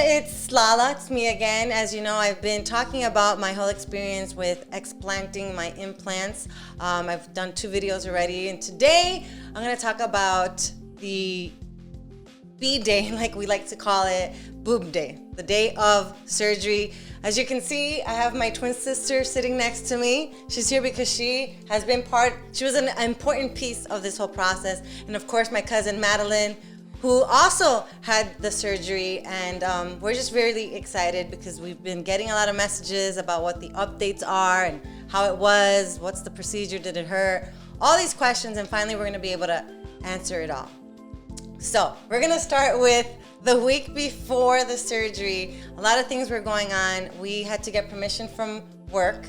it's Lala. It's me again. As you know, I've been talking about my whole experience with explanting my implants. I've done 2 videos already, and today I'm going to talk about the B-day, like we like to call it, boob day, the day of surgery. As you can see, I have my twin sister sitting next to me. She's here because she was an important piece of this whole process. And of course, my cousin Madeline, who also had the surgery, and we're just really excited because we've been getting a lot of messages about what the updates are and how it was, what's the procedure, did it hurt, all these questions, and finally we're going to be able to answer it all. So we're going to start with the week before the surgery. A lot of things were going on. We had to get permission from work.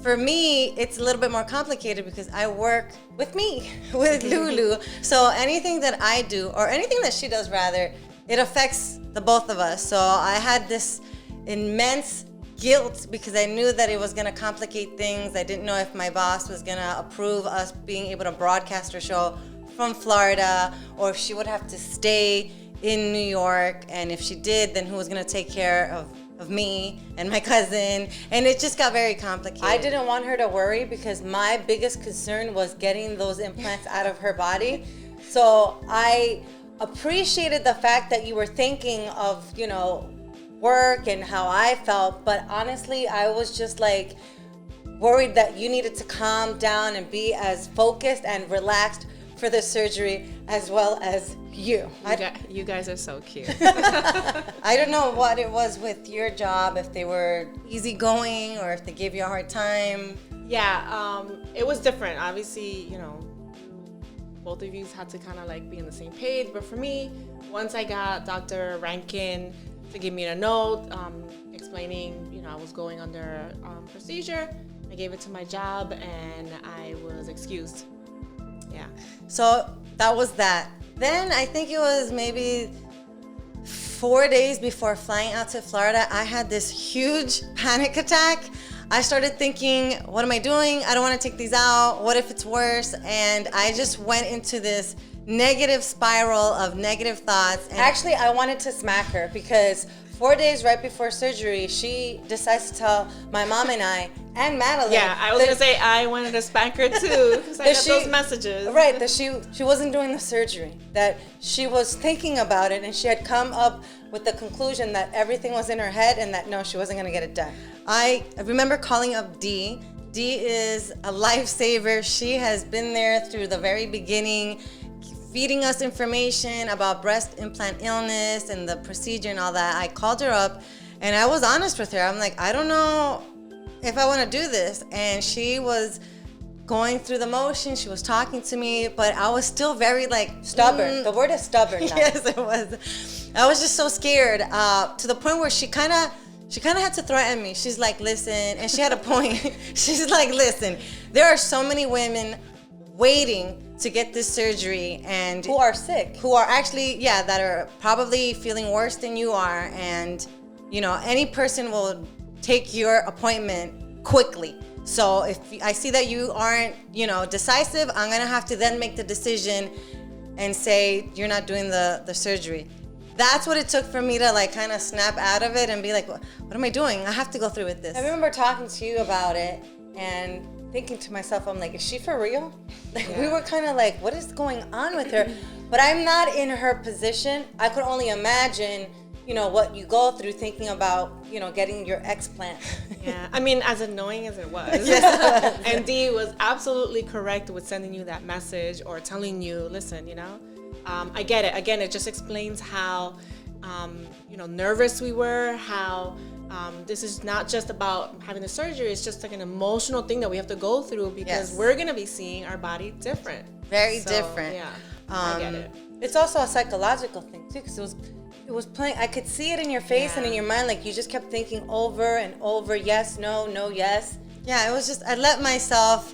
For me, it's a little bit more complicated because I work with Lulu. So anything that I do, or anything that she does rather, it affects the both of us. So I had this immense guilt because I knew that it was going to complicate things. I didn't know if my boss was going to approve us being able to broadcast our show from Florida, or if she would have to stay in New York. And if she did, then who was going to take care of me and my cousin? And it just got very complicated. I didn't want her to worry because my biggest concern was getting those implants out of her body. So I appreciated the fact that you were thinking of, work and how I felt. But honestly, I was just like worried that you needed to calm down and be as focused and relaxed for the surgery as well as you. You guys are so cute. I don't know what it was with your job, if they were easygoing or if they gave you a hard time. Yeah, it was different. Obviously, both of you had to kind of like be on the same page. But for me, once I got Dr. Rankin to give me a note explaining, I was going under procedure, I gave it to my job and I was excused. Yeah. So that was that. Then I think it was maybe 4 days before flying out to Florida, I had this huge panic attack. I started thinking, what am I doing? I don't want to take these out. What if it's worse? And I just went into this negative spiral of negative thoughts. And actually, I wanted to smack her because 4 days right before surgery, she decides to tell my mom and I and Madeline. Yeah, I was going to say I wanted to spank her too because I got those messages. Right, that she wasn't doing the surgery, that she was thinking about it, and she had come up with the conclusion that everything was in her head and that no, she wasn't going to get it done. I remember calling up Dee. Dee is a lifesaver. She has been there through the very beginning, feeding us information about breast implant illness and the procedure and all that. I called her up and I was honest with her. I'm like, I don't know if I want to do this. And she was going through the motion. She was talking to me, but I was still very stubborn. The word is stubborn now. Yes, it was. I was just so scared to the point where she kind of had to threaten me. She's like, listen, and she had a point. She's like, listen, there are so many women waiting to get this surgery and who are sick, who are actually, that are probably feeling worse than you are. And, any person will take your appointment quickly. So if I see that you aren't, decisive, I'm going to have to then make the decision and say, you're not doing the surgery. That's what it took for me to kind of snap out of it and be like, what am I doing? I have to go through with this. I remember talking to you about it and thinking to myself, I'm like, is she for real? We were kind of like, what is going on with her? But I'm not in her position. I could only imagine, what you go through thinking about, getting your explant. Yeah, I mean, as annoying as it was. Yes. And Dee was absolutely correct with sending you that message or telling you, listen, I get it. Again, it just explains how, nervous we were, how this is not just about having the surgery. It's just like an emotional thing that we have to go through because we're going to be seeing our body different. Very different. Yeah, I get it. It's also a psychological thing too, because it was playing. I could see it in your face and in your mind, like you just kept thinking over and over, yes, no, no, yes. Yeah, it was just, I let myself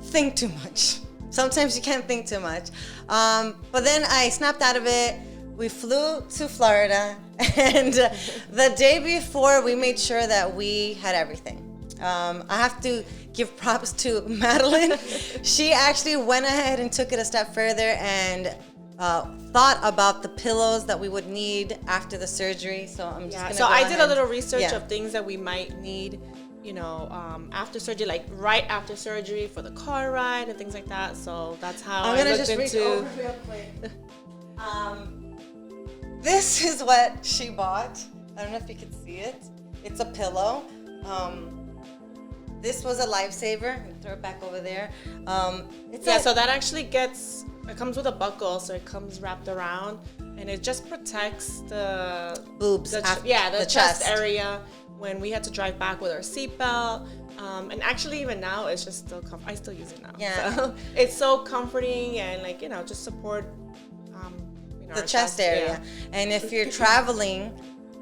think too much. Sometimes you can't think too much. But then I snapped out of it. We flew to Florida, and the day before, we made sure that we had everything. I have to give props to Madeline. She actually went ahead and took it a step further and thought about the pillows that we would need after the surgery. So I'm just gonna So go I did a ahead. little research Yeah. of things that we might need, after surgery, like right after surgery for the car ride and things like that. So that's how I'm I gonna looked just reach into. over real quick. This is what she bought. I don't know if you can see it. It's a pillow. This was a lifesaver. Throw it back over there. So that actually it comes with a buckle, so it comes wrapped around, and it just protects the boobs. the the chest area when we had to drive back with our seatbelt. And actually, even now, it's just still I still use it now. Yeah. So it's so comforting and just support The our chest area. Yeah. And if you're traveling,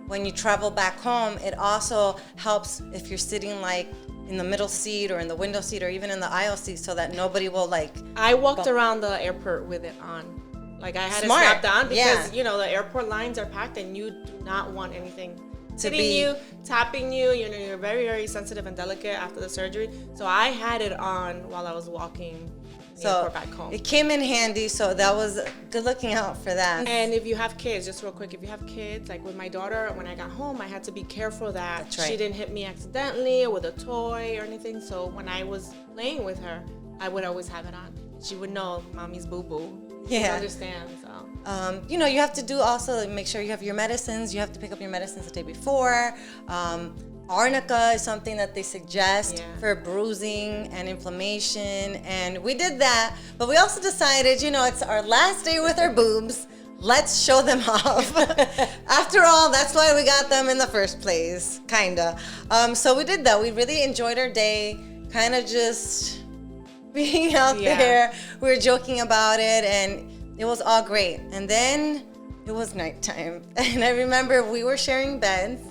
when you travel back home, it also helps if you're sitting like in the middle seat or in the window seat or even in the aisle seat, so that nobody will like. I walked around the airport with it on. Like I had Smart. it strapped on because Yeah. the airport lines are packed and you do not want anything hitting be- you, tapping you. You're very, very sensitive and delicate after the surgery. So I had it on while I was walking the airport back home. It came in handy, so that was good looking out for that. And if you have kids, just real quick, if you have kids, like with my daughter, when I got home, I had to be careful that That's right. she didn't hit me accidentally or with a toy or anything. So when I was playing with her, I would always have it on. She would know mommy's boo-boo. She would Yeah. understand, so. You have to do also make sure you have your medicines. You have to pick up your medicines the day before. Arnica is something that they suggest for bruising and inflammation, and we did that. But we also decided, it's our last day with our boobs. Let's show them off. After all, that's why we got them in the first place, kinda. So we did that. We really enjoyed our day, kind of just being out there. We were joking about it, and it was all great. And then it was nighttime, and I remember we were sharing beds.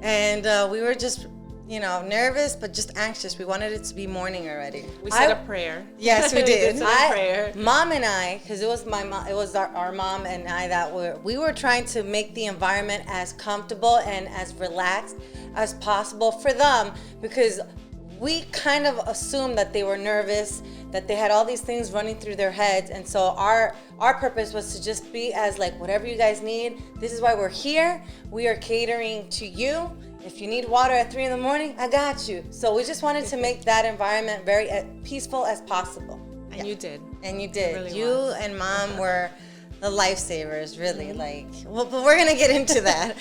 And we were just, nervous, but just anxious. We wanted it to be morning already. We said a prayer. Yes, we did. Said a prayer. Mom and I, because it was my mom, it was our mom and I we were trying to make the environment as comfortable and as relaxed as possible for them, because we kind of assumed that they were nervous, that they had all these things running through their heads. And so our purpose was to just be as like, whatever you guys need, this is why we're here. We are catering to you. If you need water at 3 a.m, I got you. So we just wanted to make that environment very peaceful as possible. And you did. And you did. Really You was. and mom were the lifesavers, really. But we're gonna get into that.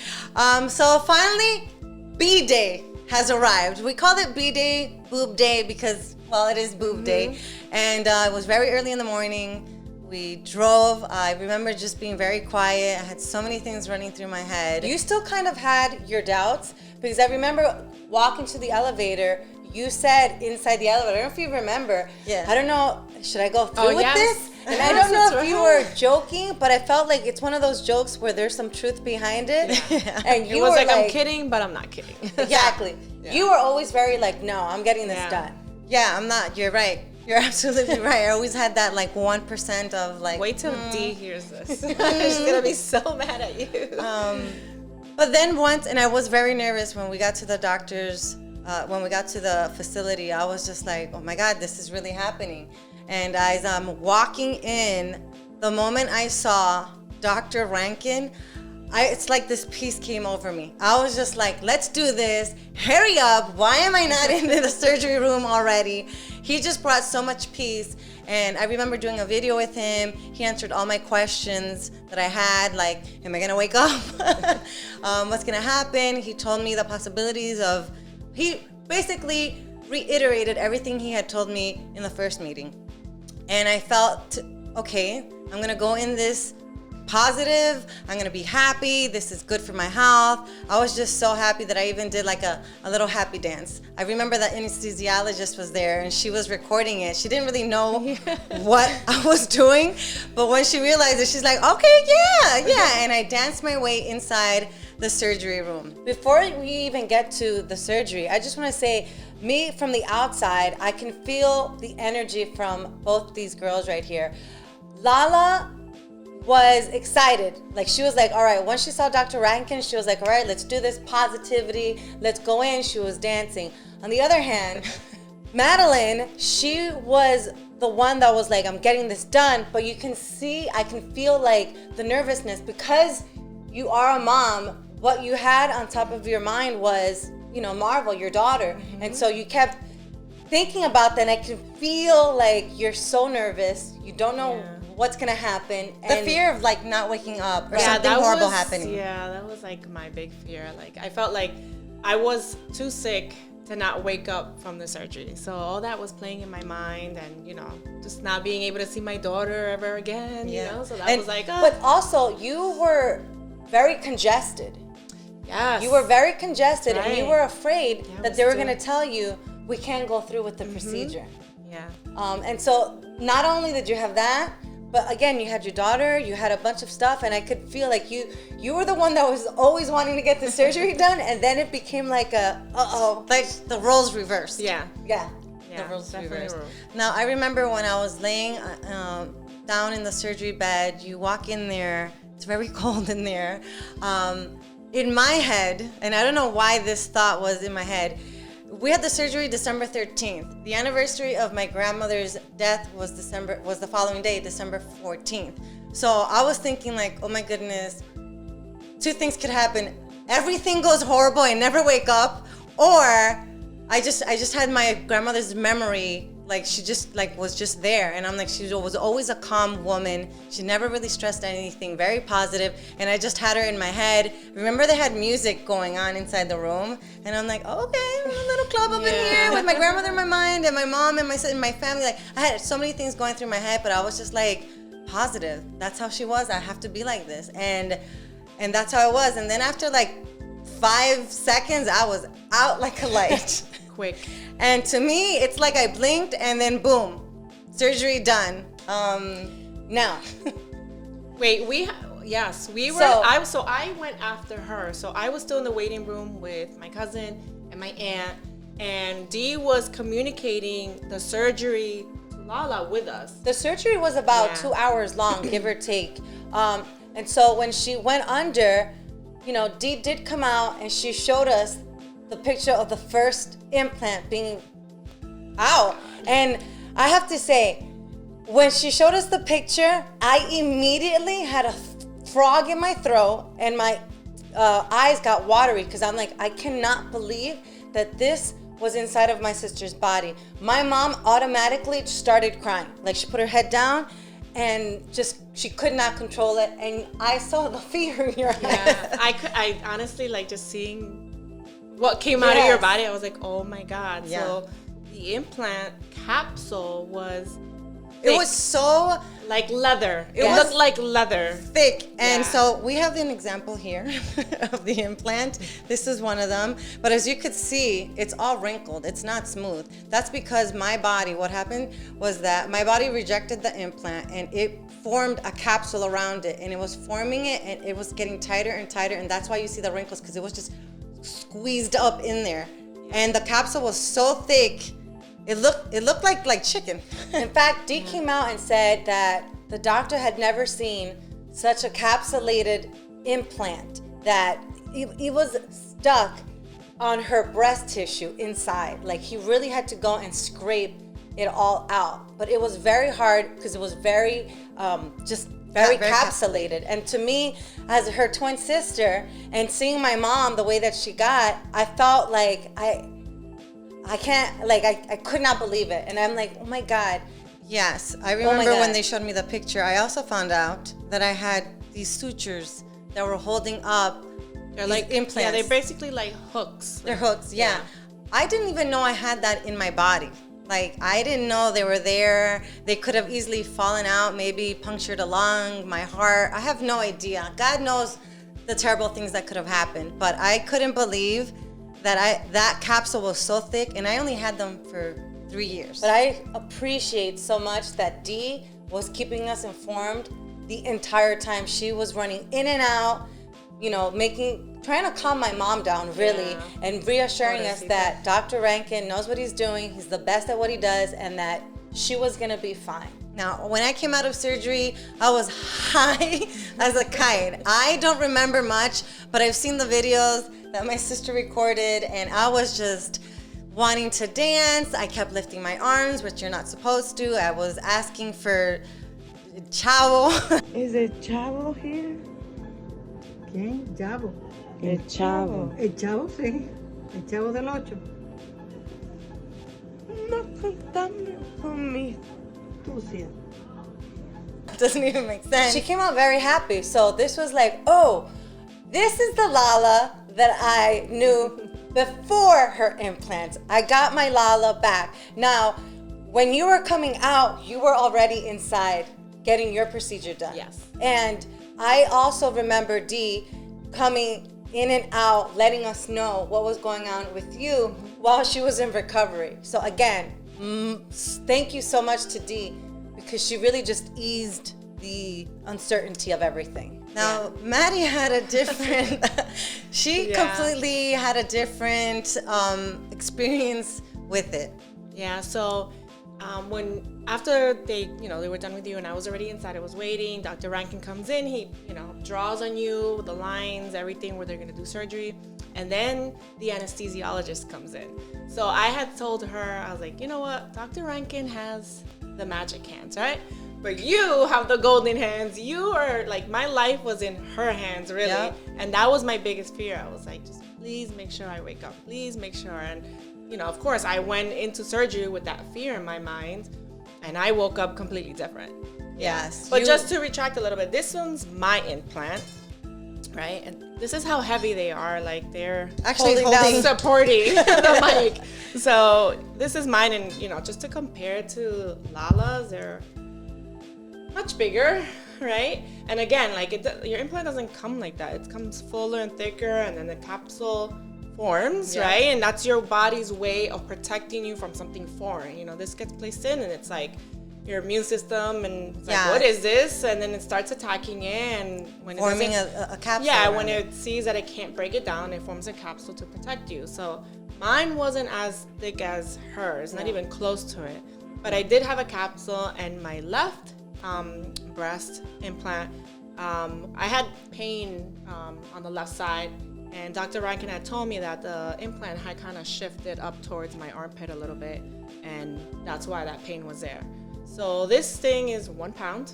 So finally, B Day has arrived. We called it B Day, Boob Day, because, it is Boob Day. And it was very early in the morning. We drove. I remember just being very quiet. I had so many things running through my head. You still kind of had your doubts, because I remember walking to the elevator. You said inside the elevator, I don't know if you remember. Yeah. I don't know, should I go through with this? And I don't know if you were joking, but I felt like it's one of those jokes where there's some truth behind it. Yeah. And you was were like, I'm kidding, but I'm not kidding. Exactly. Yeah. You were always very like, no, I'm getting this done. Yeah, I'm not. You're right. You're absolutely right. I always had that 1% of Wait till D hears this. She's gonna be so mad at you. But then once, and I was very nervous when we got to the doctor's, when we got to the facility, I was just like, oh my God, this is really happening. And as I'm walking in, the moment I saw Dr. Rankin, it's like this peace came over me. I was just like, let's do this. Hurry up. Why am I not in the surgery room already? He just brought so much peace. And I remember doing a video with him. He answered all my questions that I had, like, am I gonna wake up? What's gonna happen? He told me the possibilities of, he basically reiterated everything he had told me in the first meeting. And I felt, okay, I'm gonna go in this positive, I'm gonna be happy, this is good for my health. I was just so happy that I even did a little happy dance. I remember that anesthesiologist was there and she was recording it. She didn't really know what I was doing, but when she realized it, she's like, okay, yeah. And I danced my way inside the surgery room. Before we even get to the surgery, I just wanna say, me from the outside, I can feel the energy from both these girls right here. Lala was excited. She was like, all right, once she saw Dr. Rankin, she was like, all right, let's do this positivity. Let's go in. She was dancing. On the other hand, Madeline, she was the one that was like, I'm getting this done, but you can see, I can feel like the nervousness because you are a mom. What you had on top of your mind was, you know, Marvel, your daughter. Mm-hmm. And so you kept thinking about that, and I can feel like you're so nervous. You don't know what's gonna happen. The fear of like not waking up or something horrible happening. Yeah, that was like my big fear. Like I felt like I was too sick to not wake up from the surgery. So all that was playing in my mind, and you know, just not being able to see my daughter ever again. You know, so that was like. But also, you were very congested. Yes. You were very congested, right. and you were afraid that they were gonna tell you, we can't go through with the procedure. Yeah. And so not only did you have that, but again, you had your daughter, you had a bunch of stuff, and I could feel like you were the one that was always wanting to get the surgery done, and then it became like like the roles reversed. Yeah. The roles reversed. Now, I remember when I was laying down in the surgery bed, you walk in there, it's very cold in there. In my head, and I don't know why this thought was in my head, we had the surgery December 13th. The anniversary of my grandmother's death was the following day, December 14th. So I was thinking like, oh my goodness, two things could happen. Everything goes horrible, I never wake up, or I just had my grandmother's memory, like she just like was just there, and I'm like, she was always a calm woman. She never really stressed anything, very positive, and I just had her in my head. Remember, they had music going on inside the room, and I'm like, oh, okay, a little club up in here with my grandmother in my mind, and my mom and my family. Like I had so many things going through my head, but I was just like positive. That's how she was. I have to be like this, and that's how it was. And then after like 5 seconds, I was out like a light. Quick. And to me, it's like I blinked and then boom, surgery done. Now. Wait, we were. I went after her. So I was still in the waiting room with my cousin and my aunt, and Dee was communicating the surgery to Lala with us. The surgery was about 2 hours long, give or take. And so when she went under, you know, Dee did come out and she showed us the picture of the first implant being out. And I have to say, when she showed us the picture, I immediately had a frog in my throat and my eyes got watery because I'm like, I cannot believe that this was inside of my sister's body. My mom automatically started crying. Like she put her head down and just, she could not control it. And I saw the fear in your eyes. Yeah, I honestly, like just seeing what came out of your body, I was like, oh my God. Yeah. So the implant capsule was thick. It was so like leather. It looked like leather. Thick. And so we have an example here of the implant. This is one of them. But as you could see, it's all wrinkled. It's not smooth. That's because my body, what happened was that my body rejected the implant and it formed a capsule around it, and it was forming it and it was getting tighter and tighter. And that's why you see the wrinkles, because it was just squeezed up in there, and the capsule was so thick it looked like chicken. In fact, Dee came out and said that the doctor had never seen such a capsulated implant, that it was stuck on her breast tissue inside. Like he really had to go and scrape it all out, but it was very hard because it was very very capsulated. And to me, as her twin sister, and seeing my mom the way that she got, I felt like I can't, like I could not believe it. And I'm like, oh my God. Yes, I remember when they showed me the picture. I also found out that I had these sutures that were holding up. They're like implants. Yeah, they're basically like hooks. They're hooks, yeah. I didn't even know I had that in my body. Like, I didn't know they were there. They could have easily fallen out, maybe punctured a lung, my heart. I have no idea. God knows the terrible things that could have happened. But I couldn't believe that that capsule was so thick, and I only had them for 3 years. But I appreciate so much that Dee was keeping us informed the entire time. She was running in and out, you know, trying to calm my mom down, really, and reassuring us that Dr. Rankin knows what he's doing, he's the best at what he does, and that she was gonna be fine. Now, when I came out of surgery, I was high as a kite. I don't remember much, but I've seen the videos that my sister recorded, and I was just wanting to dance. I kept lifting my arms, which you're not supposed to. I was asking for chavo. Is it Chavo here? ¿Quién? Chavo. El Chavo. El Chavo, sí. El Chavo del 8. No contame con mi Tucia. Doesn't even make sense. She came out very happy. So this was like, oh, this is the Lala that I knew before her implants. I got my Lala back. Now, when you were coming out, you were already inside getting your procedure done. Yes. And I also remember Dee coming in and out, letting us know what was going on with you while she was in recovery. So again, thank you so much to Dee, because she really just eased the uncertainty of everything. Now, Maddie had a different, she completely had a different experience with it. Yeah, so after they were done with you and I was already inside, I was waiting. Dr. Rankin comes in, he, draws on you, the lines, everything where they're gonna do surgery. And then the anesthesiologist comes in. So I had told her, I was like, you know what, Dr. Rankin has the magic hands, right? But you have the golden hands. You are like, my life was in her hands, really. Yep. And that was my biggest fear. I was like, just please make sure I wake up. Please make sure. And, of course, I went into surgery with that fear in my mind. And I woke up completely different. Yes. But just to retract a little bit, this one's my implant, right? And this is how heavy they are. Like, they're Actually down, holding. supporting the mic. So this is mine. And, just to compare to Lala's, they're much bigger, right? And again, like your implant doesn't come like that. It comes fuller and thicker, and then the capsule forms, right? And that's your body's way of protecting you from something foreign. This gets placed in, and it's like your immune system, and it's like, what is this? And then it starts attacking it, and when Forming it a capsule. yeah, when it sees that it can't break it down, it forms a capsule to protect you. So mine wasn't as thick as hers, not even close to it. But I did have a capsule, and my left breast implant, I had pain on the left side, and Dr. Rankin had told me that the implant had kind of shifted up towards my armpit a little bit, and that's why that pain was there. So this thing is 1 pound.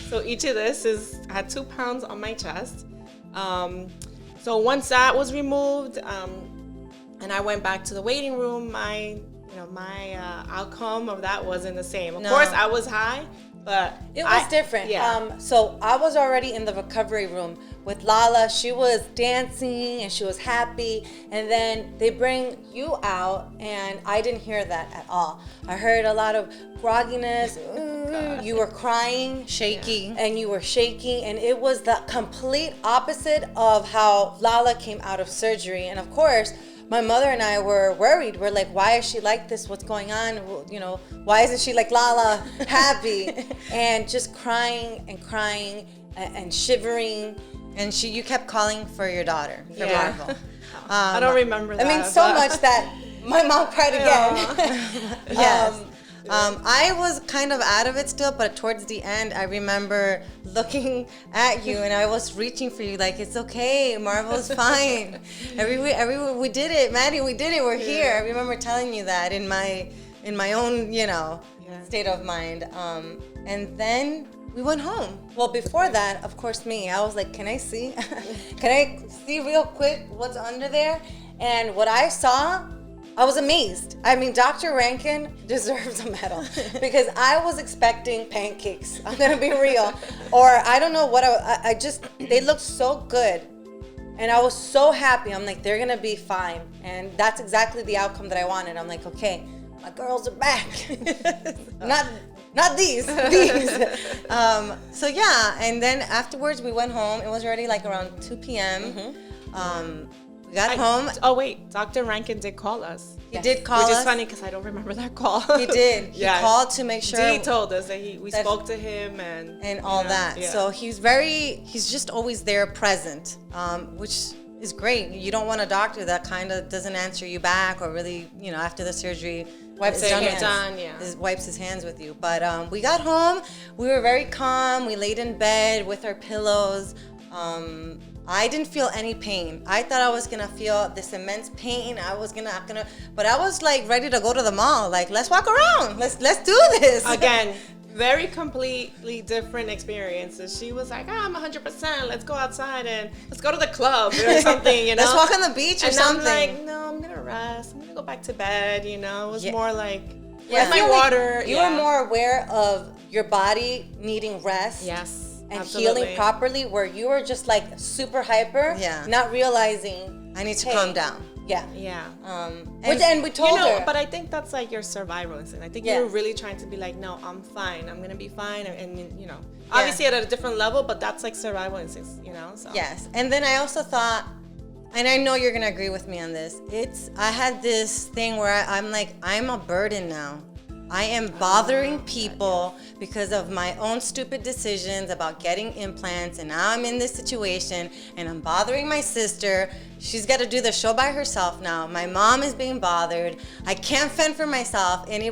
So each of this had 2 pounds on my chest. So once that was removed, and I went back to the waiting room, my outcome of that wasn't the same. Of course, I was high, but it was different. Yeah. So I was already in the recovery room with Lala. She was dancing and she was happy. And then they bring you out, and I didn't hear that at all. I heard a lot of grogginess. You were crying, shaky. and you were shaking. And it was the complete opposite of how Lala came out of surgery. And of course, my mother and I were worried. We're like, why is she like this? What's going on? Why isn't she like Lala, happy? And just crying and shivering. And you kept calling for your daughter, for Marvel. I don't remember that. I mean, so much that my mom cried again. Yes. I was kind of out of it still, but towards the end, I remember looking at you and I was reaching for you, like, it's okay, Marvel's fine. Everywhere we did it, Maddie, we did it, we're here. I remember telling you that in my own, state of mind. And then we went home. Well, before that, of course, I was like, can I see? Can I see real quick what's under there? And what I saw, I was amazed. I mean, Dr. Rankin deserves a medal because I was expecting pancakes. I'm gonna be real. Or I don't know what I just, they looked so good. And I was so happy. I'm like, they're gonna be fine. And that's exactly the outcome that I wanted. I'm like, okay, my girls are back. Not these. So yeah, and then afterwards we went home. It was already like around 2 p.m. We got home. Oh wait, Dr. Rankin did call us. He did call us. Which is funny because I don't remember that call. He did. He called to make sure. He told us that we spoke to him and all that. Yeah. So he's just always there, present, which is great. You don't want a doctor that kind of doesn't answer you back or really, after the surgery, wipes his hands with you. But we got home. We were very calm. We laid in bed with our pillows. I didn't feel any pain. I thought I was gonna feel this immense pain. But I was like ready to go to the mall. Like, let's walk around. Let's do this. Again, very completely different experiences. She was like, I'm 100%. Let's go outside and let's go to the club or something, you know. Let's walk on the beach or and something. I'm like, no, I'm gonna rest. I'm gonna go back to bed. You know, it was Yeah. more like, Yeah. where's I my feel like water? You were more aware of your body needing rest. Yes. And absolutely. healing properly, where you were just like super hyper, Yeah. not realizing I need to hey, calm down. Yeah. Yeah. And we told You know, her. but I think that's like your survival instinct. I think Yeah. you were really trying to be like, no, I'm fine. I'm gonna be fine. And you know, obviously at a different level, but that's like survival instincts, you know. So Yes. And then I also thought, and I know you're gonna agree with me on this. I had this thing where I'm like, I'm a burden now. I am bothering people because of my own stupid decisions about getting implants, and now I'm in this situation, and I'm bothering my sister. She's got to do the show by herself now. My mom is being bothered. I can't fend for myself, and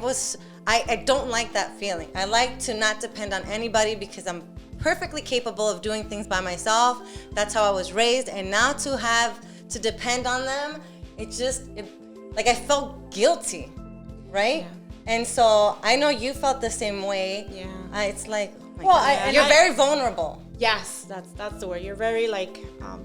I don't like that feeling. I like to not depend on anybody because I'm perfectly capable of doing things by myself. That's how I was raised, and now to have to depend on them, like I felt guilty, right? Yeah. And so I know you felt the same way. Yeah. It's like, oh my Well, God. You're very vulnerable. Yes, that's the word. You're very like,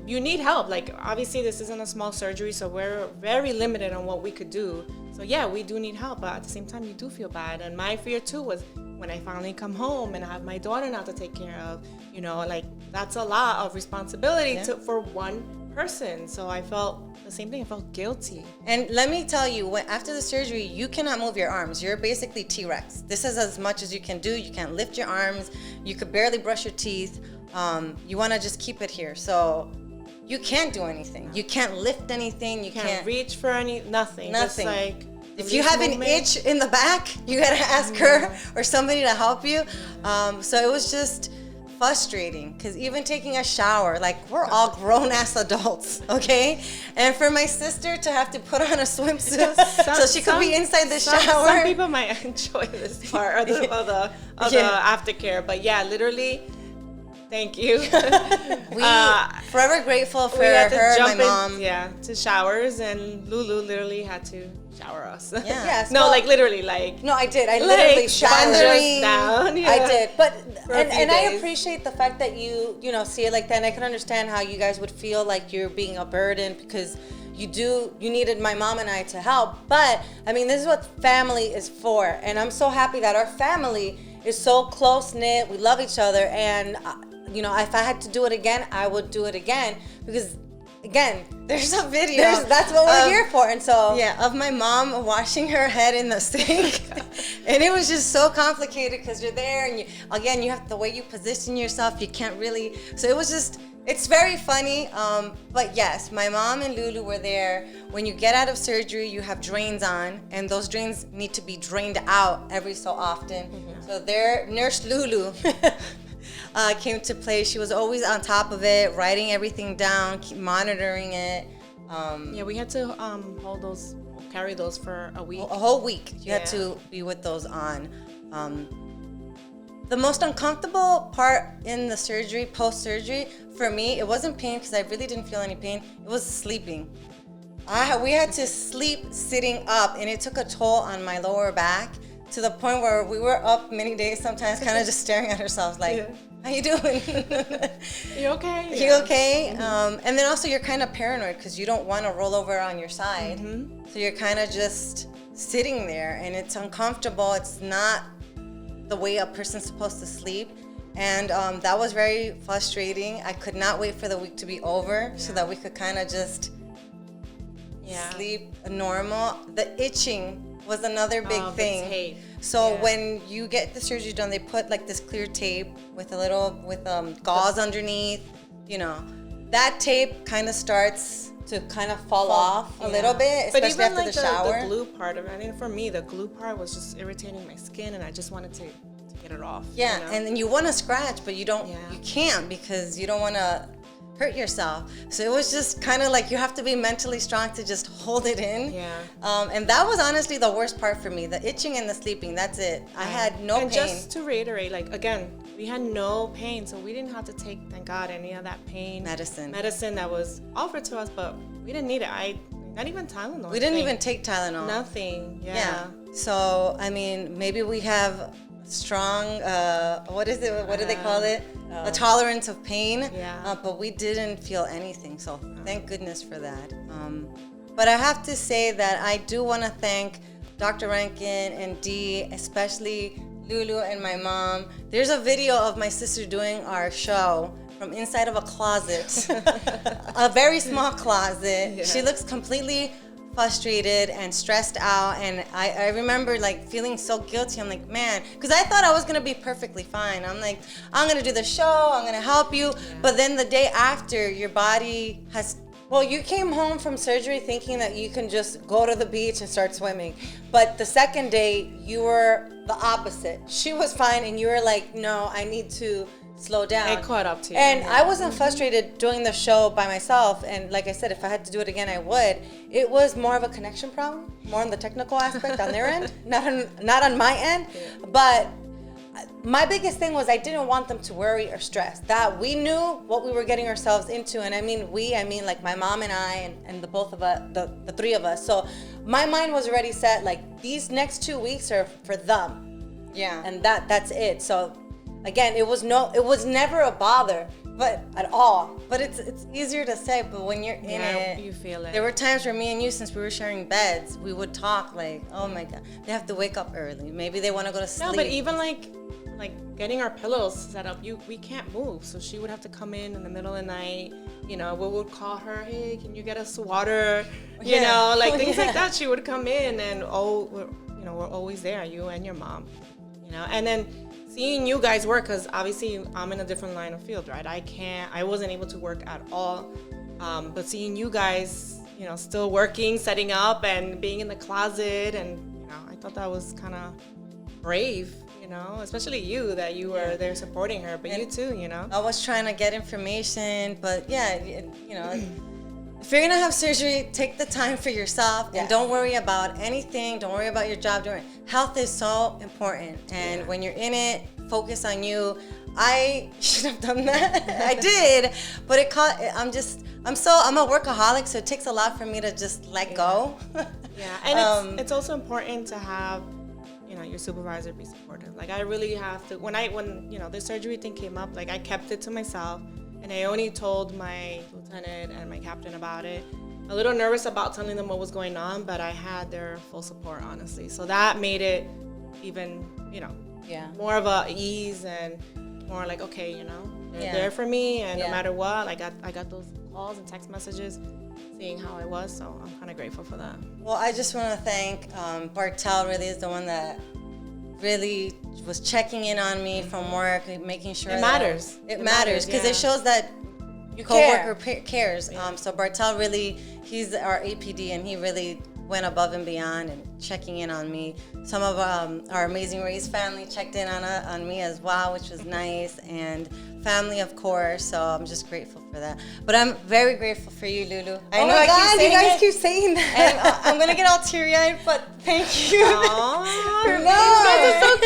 you need help. Like obviously this isn't a small surgery, so we're very limited on what we could do. So yeah, we do need help, but at the same time, you do feel bad. And my fear too was when I finally come home and I have my daughter now to take care of. You know, like that's a lot of responsibility for one person. So I felt the same thing. I felt guilty. And let me tell you, after the surgery, you cannot move your arms. You're basically T-Rex. This is as much as you can do. You can't lift your arms. You could barely brush your teeth. You want to just keep it here. So you can't do anything. You can't lift anything. You Can't reach for nothing. Nothing. Just like If you have an itch in the back, you gotta ask her or somebody to help you. So it was just frustrating because even taking a shower, like we're all grown ass adults, okay? And for my sister to have to put on a swimsuit so she could be inside the shower. Some people might enjoy this part of the aftercare, but yeah, literally. Thank you. We forever grateful for We had to her, jump my mom. to showers, and Lulu literally had to shower us. Yeah. Yes, No, well, like literally, like No, I did. I literally like sponge showered. us down. Yeah. I did, but For a few and I days. appreciate the fact that you see it like that. And I can understand how you guys would feel like you're being a burden because you needed my mom and I to help. But I mean, this is what family is for, and I'm so happy that our family is so close knit. We love each other, and if I had to do it again, I would do it again because. Again, There's a video. that's what we're here for, and so of my mom washing her head in the sink, and it was just so complicated because you're there, and you have the way you position yourself. You can't really. So it was just. It's very funny, but yes, my mom and Lulu were there. When you get out of surgery, you have drains on, and those drains need to be drained out every so often. Mm-hmm. So their nurse Lulu. Came to play. She was always on top of it, writing everything down, keep monitoring it. Yeah, we had to carry those for a week. A whole week. You had to be with those on. The most uncomfortable part in the surgery, post-surgery, for me, it wasn't pain because I really didn't feel any pain. It was sleeping. We had to sleep sitting up, and it took a toll on my lower back to the point where we were up many days sometimes kind of just staring at ourselves like, how you doing? You okay? You okay? And then also you're kind of paranoid because you don't want to roll over on your side. Mm-hmm. So you're kind of just sitting there, and it's uncomfortable. It's not the way a person's supposed to sleep. And that was very frustrating. I could not wait for the week to be over so that we could kind of just sleep normal. The itching was another big thing. Tape. So when you get the surgery done, they put like this clear tape with gauze underneath. That tape kind of starts to kind of fall off a little bit, But especially even after like the shower. the glue part of it, I mean, for me, the glue part was just irritating my skin, and I just wanted to get it off. Yeah, and then you want to scratch, but you don't. Yeah. You can't because you don't want to hurt yourself. So it was just kind of like you have to be mentally strong to just hold it in. Yeah. And that was honestly the worst part for me, the itching and the sleeping. That's it. I had no and pain. just to reiterate, like again, We had no pain, so we didn't have to take, thank God, any of that pain Medicine that was offered to us, but we didn't need it. Not even Tylenol. we didn't even take Tylenol. Nothing. Yeah. Yeah. So, I mean, maybe we have strong, what is it? What do they call it? A tolerance of pain. Yeah. But we didn't feel anything. So thank goodness for that. But I have to say that I do want to thank Dr. Rankin and Dee, especially Lulu and my mom. There's a video of my sister doing our show from inside of a closet, a very small closet. Yeah. She looks completely frustrated and stressed out, and I remember like feeling so guilty. I'm like, man, because I thought I was gonna be perfectly fine. I'm like, I'm gonna do the show, I'm gonna help you, but then the day after, your body has. Well, you came home from surgery thinking that you can just go to the beach and start swimming. But the second day, you were the opposite. She was fine, and you were like, no, I need to slow down. I caught up to you. And I wasn't frustrated doing the show by myself. And like I said, if I had to do it again, I would. It was more of a connection problem, more on the technical aspect on their end, not on my end. But my biggest thing was I didn't want them to worry or stress. That we knew what we were getting ourselves into, and I mean like my mom and I and the both of us, the three of us. So my mind was already set. Like these next 2 weeks are for them, Yeah. and that's it. So again, it was never a bother, but at all. But it's easier to say, but when you're in it, you feel it. There were times where me and you, since we were sharing beds, we would talk like, oh my God, they have to wake up early. Maybe they want to go to sleep. No, but even like getting our pillows set up, we can't move. So she would have to come in the middle of the night. You know, we would call her, hey, can you get us water? You know, like things like that. She would come in and we're always there, you and your mom. You know, and then seeing you guys work, because obviously I'm in a different line of field, right? I wasn't able to work at all. But seeing you guys, you know, still working, setting up and being in the closet, and, you know, I thought that was kind of brave, you know, especially you, that you were there supporting her, but you too, you know. I was trying to get information, but yeah, you know, if you're gonna have surgery, take the time for yourself and don't worry about anything. Don't worry about your job. Health is so important, and when you're in it, focus on you. I should have done that. I did, but I'm a workaholic, so it takes a lot for me to just let go. Yeah, and it's also important to have, you know, your supervisor be supportive. Like I really have to, when you know, the surgery thing came up, like I kept it to myself, and I only told my lieutenant and my captain about it. A little nervous about telling them what was going on, but I had their full support, honestly. So that made it even, you know, more of a ease and more like, okay, you know, they're there for me, and no matter what, I got those calls and text messages seeing how I was, so I'm kind of grateful for that. Well, I just want to thank Bartel. Really is the one that really was checking in on me from work, making sure it matters because it shows that your coworker cares. So Bartel really, he's our APD, and he really went above and beyond and checking in on me. Some of our Amazing Race family checked in on me as well, which was nice, and family, of course. So I'm just grateful for that. But I'm very grateful for you, Lulu. I know you guys keep saying that. And I'm gonna get all teary-eyed, but thank you. Aww, For you guys are so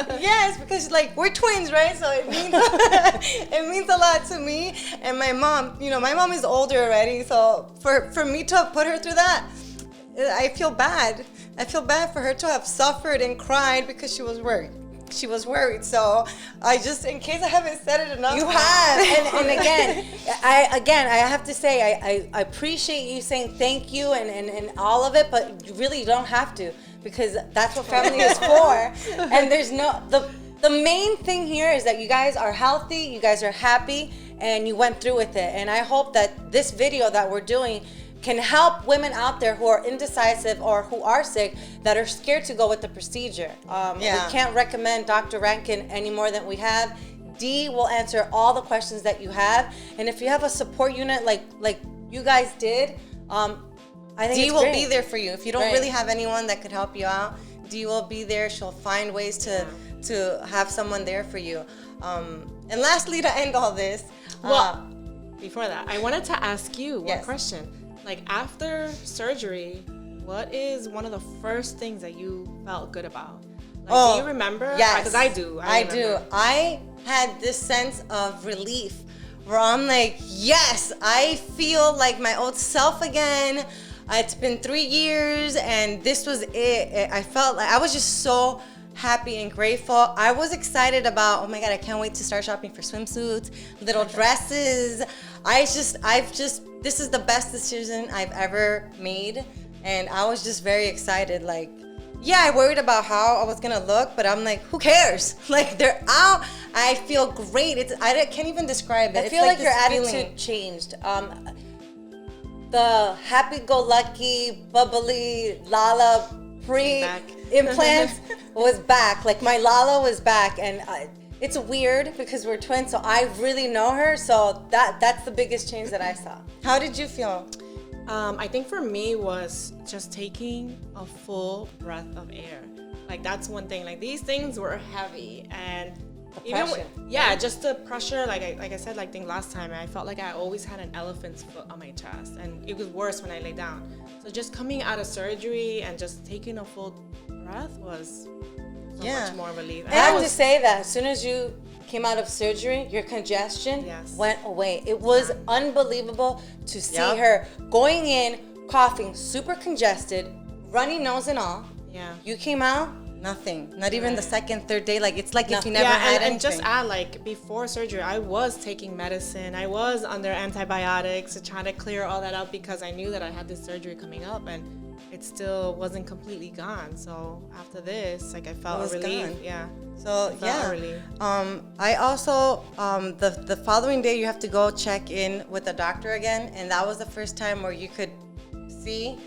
cute. Yes, because like we're twins, right? So it means it means a lot to me and my mom. You know, my mom is older already, so for me to put her through that, I feel bad. I feel bad for her to have suffered and cried because she was worried. She was worried. So I just, in case I haven't said it enough. You have. And again, I have to say, I appreciate you saying thank you and all of it, but you really don't have to, because that's what family is for. And there's the main thing here is that you guys are healthy, you guys are happy, and you went through with it. And I hope that this video that we're doing can help women out there who are indecisive or who are sick, that are scared to go with the procedure. We can't recommend Dr. Rankin any more than we have. Dee will answer all the questions that you have, and if you have a support unit like you guys did, I think Dee it's will great. be there for you. If you don't really have anyone that could help you out, Dee will be there. She'll find ways to have someone there for you. And lastly, to end all this, well, before that, I wanted to ask you one Yes. question. Like, after surgery, what is one of the first things that you felt good about? Like, do you remember? Yes. Because I do. I do. remember. I had this sense of relief where I'm like, yes, I feel like my old self again. It's been 3 years and this was it. I felt like I was just so happy and grateful. I was excited about, oh my God, I can't wait to start shopping for swimsuits, little dresses. This is the best decision I've ever made. And I was just very excited. Like, yeah, I worried about how I was gonna look, but I'm like, who cares? Like, they're out. I feel great. I can't even describe it. I It's feel like your this attitude feeling. changed. The happy-go-lucky, bubbly Lala Back. pre-implants was back. Like, my Lala was back, and it's weird because we're twins, so I really know her. So that's the biggest change that I saw. How did you feel? I think for me was just taking a full breath of air. Like, that's one thing. Like, these things were heavy, and pressure. just the pressure. Like I said, like, think last time, I felt like I always had an elephant's foot on my chest, and it was worse when I lay down. So just coming out of surgery and just taking a full breath was so much more relief. I have to say that as soon as you came out of surgery, your congestion went away. It was unbelievable to see her going in, coughing, super congested, runny nose and all. Yeah. You came out, Nothing. Not even the second, third day. Like, it's like if you never had anything. and just add, like, before surgery, I was taking medicine. I was under antibiotics to try to clear all that out because I knew that I had this surgery coming up, and it still wasn't completely gone. So after this, like, I felt a relief. gone. Yeah. So felt a relief. I also the following day you have to go check in with the doctor again, and that was the first time where you could see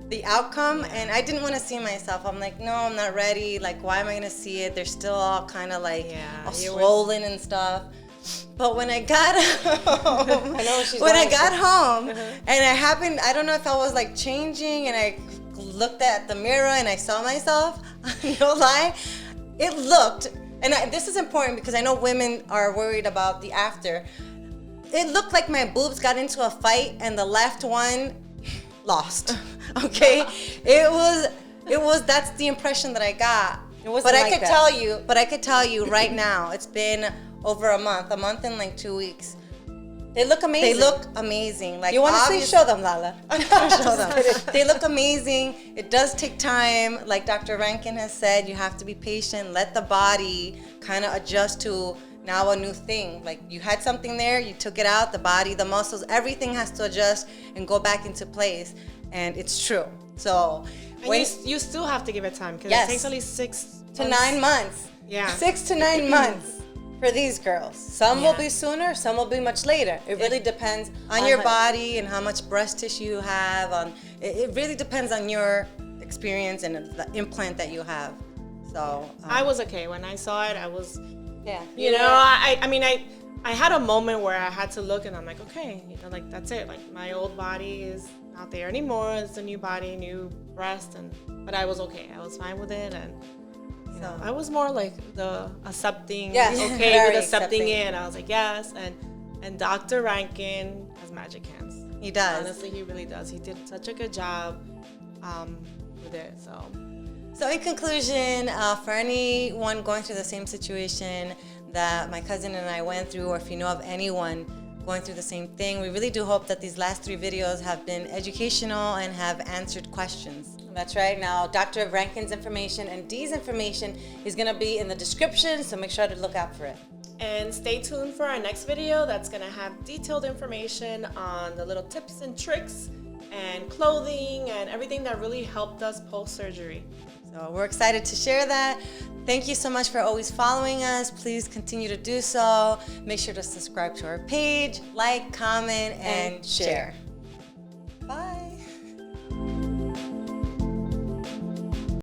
the outcome. And I didn't want to see myself. I'm like, no, I'm not ready. Like, why am I gonna see it? They're still all kind of like all swollen and stuff. But when I got home, I got home, and I don't know if I was like changing, and I looked at the mirror and I saw myself. No lie, it looked, and this is important because I know women are worried about the after. It looked like my boobs got into a fight and the left one lost. Okay, it was. That's the impression that I got. But I could tell you right now, it's been over a month and like 2 weeks. They look amazing. They look amazing. Like, you want to see? Show them, Lala. Show them. They look amazing. It does take time. Like Dr. Rankin has said, you have to be patient. Let the body kind of adjust to now a new thing. Like, you had something there, you took it out, the body, the muscles, everything has to adjust and go back into place. And it's true. So And you still have to give it time because it takes only 6 to 9 months. Yeah. 6 to 9 months for these girls. Some will be sooner, some will be much later. It really depends on your body and how much breast tissue you have. It really depends on your experience and the implant that you have. So I was okay when I saw it. I was, yeah. you know, I had a moment where I had to look and I'm like, okay, you know, like, that's it. Like, my old body is not there anymore. It's a new body, new breast, but I was okay. I was fine with it, and you know, I was more like the accepting, okay with accepting it. And I was like, yes, and Dr. Rankin has magic hands. He does. Honestly, he really does. He did such a good job with it. So in conclusion, for anyone going through the same situation that my cousin and I went through, or if you know of anyone going through the same thing, we really do hope that these last 3 videos have been educational and have answered questions. That's right. Now, Dr. Rankin's information and Dee's information is going to be in the description, so make sure to look out for it. And stay tuned for our next video that's going to have detailed information on the little tips and tricks and clothing and everything that really helped us post-surgery. So we're excited to share that. Thank you so much for always following us. Please continue to do so. Make sure to subscribe to our page, like, comment, and share.